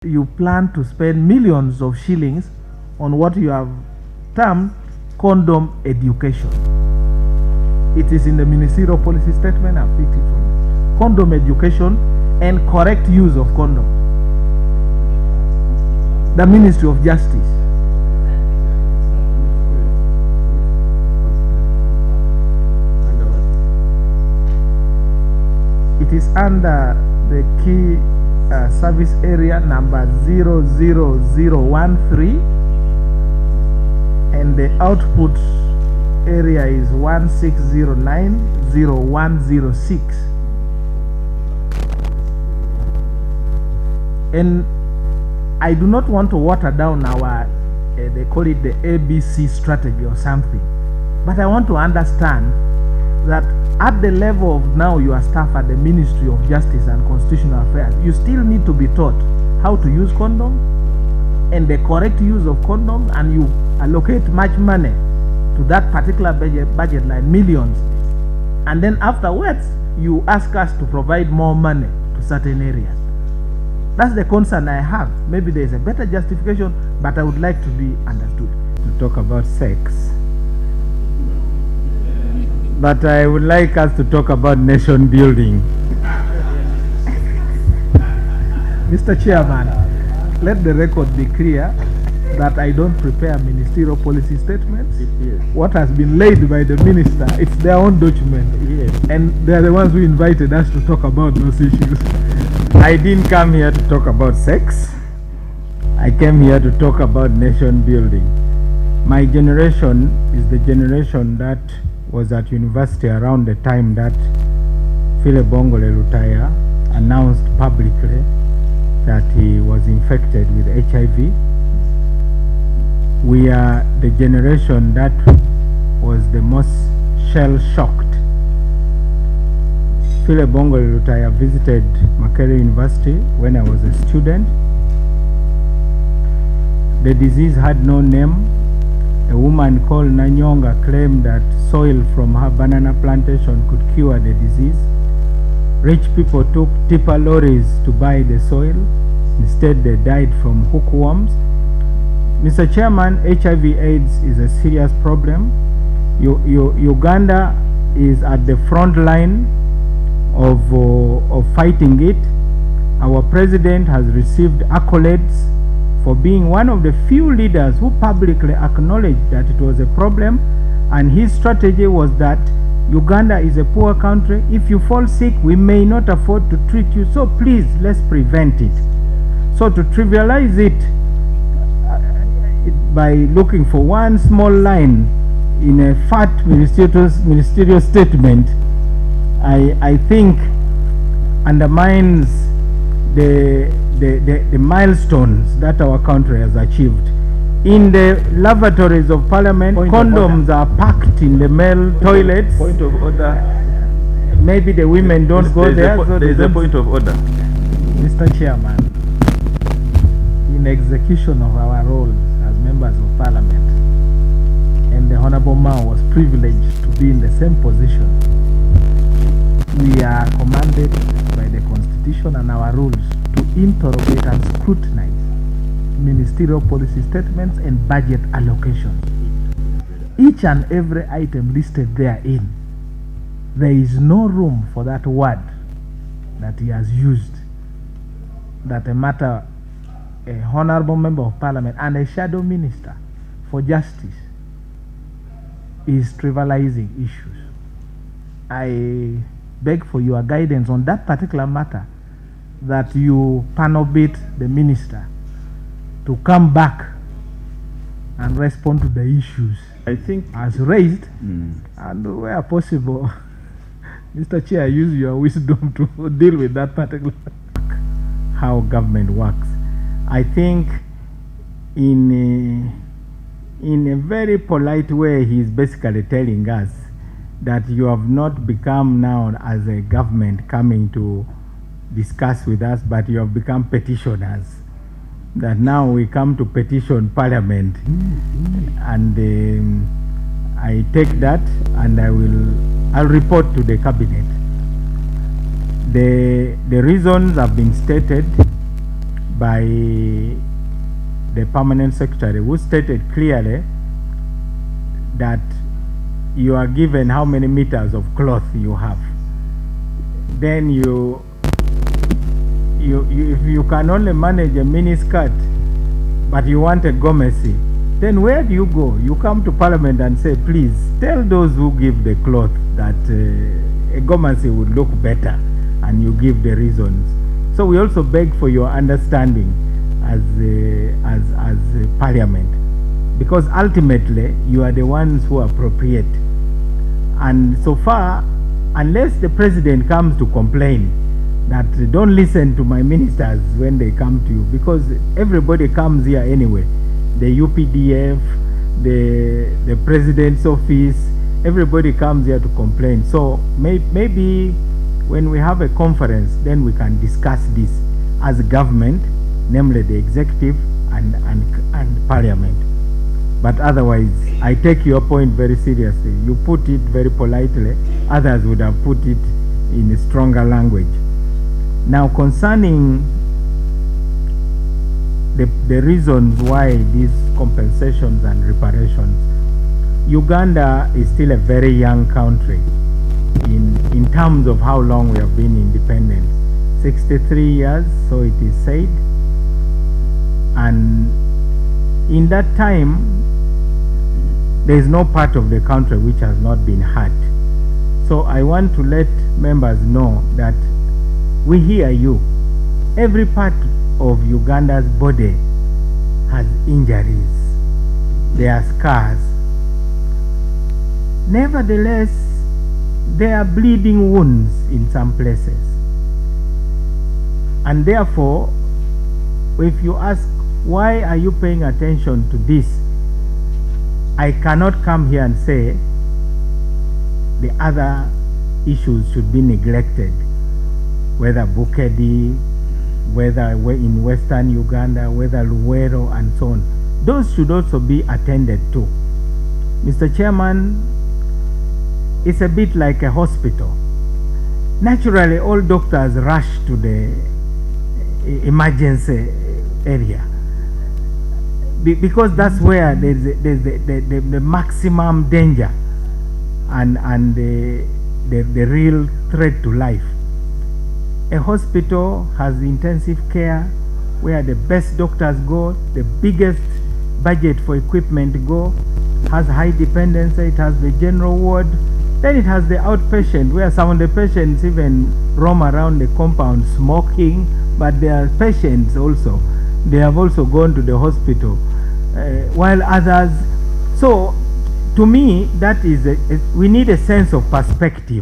You plan to spend millions of shillings on what you have termed condom education. It is in the ministerial policy statement. I've picked it from it. Condom education and correct use of condom. The Ministry of Justice. It is under the key service area number 00013, and the output area is 16090106. And I do not want to water down our they call it the ABC strategy or something, but I want to understand that at the level of now your staff at the Ministry of Justice and Constitutional Affairs, you still need to be taught how to use condom and the correct use of condoms, and you allocate much money to that particular budget line, millions, and then afterwards you ask us to provide more money to certain areas. That's the concern I have. Maybe there is a better justification, but I would like to be understood. To talk about sex, but I would like us to talk about nation building. Mr. Chairman, let the record be clear that I don't prepare ministerial policy statements. Yes. What has been laid by the minister, it's their own document. Yes. And they're the ones who invited us to talk about those issues. I didn't come here to talk about sex. I came here to talk about nation building. My generation is the generation that was at university around the time that Philip Bongole Lutaya announced publicly that he was infected with HIV. We are the generation that was the most shell-shocked. Philip Bongole Lutaya visited Makerere University when I was a student. The disease had no name. A woman called Nanyonga claimed that soil from her banana plantation could cure the disease. Rich people took tipper lorries to buy the soil. Instead, they died from hookworms. Mr. Chairman, HIV/AIDS is a serious problem. Uganda is at the front line of fighting it. Our president has received accolades for being one of the few leaders who publicly acknowledged that it was a problem, and his strategy was that Uganda is a poor country. If you fall sick, we may not afford to treat you, so please, let's prevent it. So to trivialize it by looking for one small line in a fat ministerial statement, I think undermines the milestones that our country has achieved. In the lavatories of Parliament, condoms are packed in the male toilets. Point of order. Maybe the women don't go there. There is a point of order. Mr. Chairman, in execution of our roles as members of Parliament, and the Honorable Mao was privileged to be in the same position, we are commanded by the Constitution and our rules to interrogate and scrutinize ministerial policy statements and budget allocations. Each and every item listed therein, there is no room for that word that he has used, that a matter, a honorable member of Parliament and a shadow minister for justice is trivializing issues. I beg for your guidance on that particular matter, that you panel beat the minister to come back and respond to the issues I think as raised, and where possible, Mr. Chair, use your wisdom to deal with that particular how government works. I think in a very polite way, he is basically telling us that you have not become now as a government coming to discuss with us, but you have become petitioners. That now we come to petition Parliament, and I take that and I'll report to the cabinet. The reasons have been stated by the permanent secretary, who stated clearly that you are given how many meters of cloth you have. Then if you can only manage a mini skirt, but you want a gomesi, then where do you go? You come to Parliament and say, please tell those who give the cloth that a gomesi would look better, and you give the reasons. So we also beg for your understanding as Parliament, because ultimately you are the ones who appropriate. And so far, unless the president comes to complain that don't listen to my ministers when they come to you, because everybody comes here anyway, the UPDF, the president's office, everybody comes here to complain. So maybe when we have a conference, then we can discuss this as a government, namely the executive and Parliament. But otherwise, I take your point very seriously. You put it very politely. Others would have put it in a stronger language. Now, concerning the reasons why these compensations and reparations, Uganda is still a very young country in terms of how long we have been independent. 63 years, so it is said. And in that time, there is no part of the country which has not been hurt. So I want to let members know that we hear you. Every part of Uganda's body has injuries. There are scars. Nevertheless, there are bleeding wounds in some places. And therefore, if you ask, why are you paying attention to this? I cannot come here and say the other issues should be neglected, whether Bukedi, whether in Western Uganda, whether Luwero, and so on. Those should also be attended to. Mr. Chairman, it's a bit like a hospital. Naturally, all doctors rush to the emergency area, because that's where there's the maximum danger and the real threat to life. A hospital has intensive care where the best doctors go, the biggest budget for equipment go, has high dependency, it has the general ward, then it has the outpatient where some of the patients even roam around the compound smoking, but there are patients also. They have also gone to the hospital, while others. So, to me, that is we need a sense of perspective.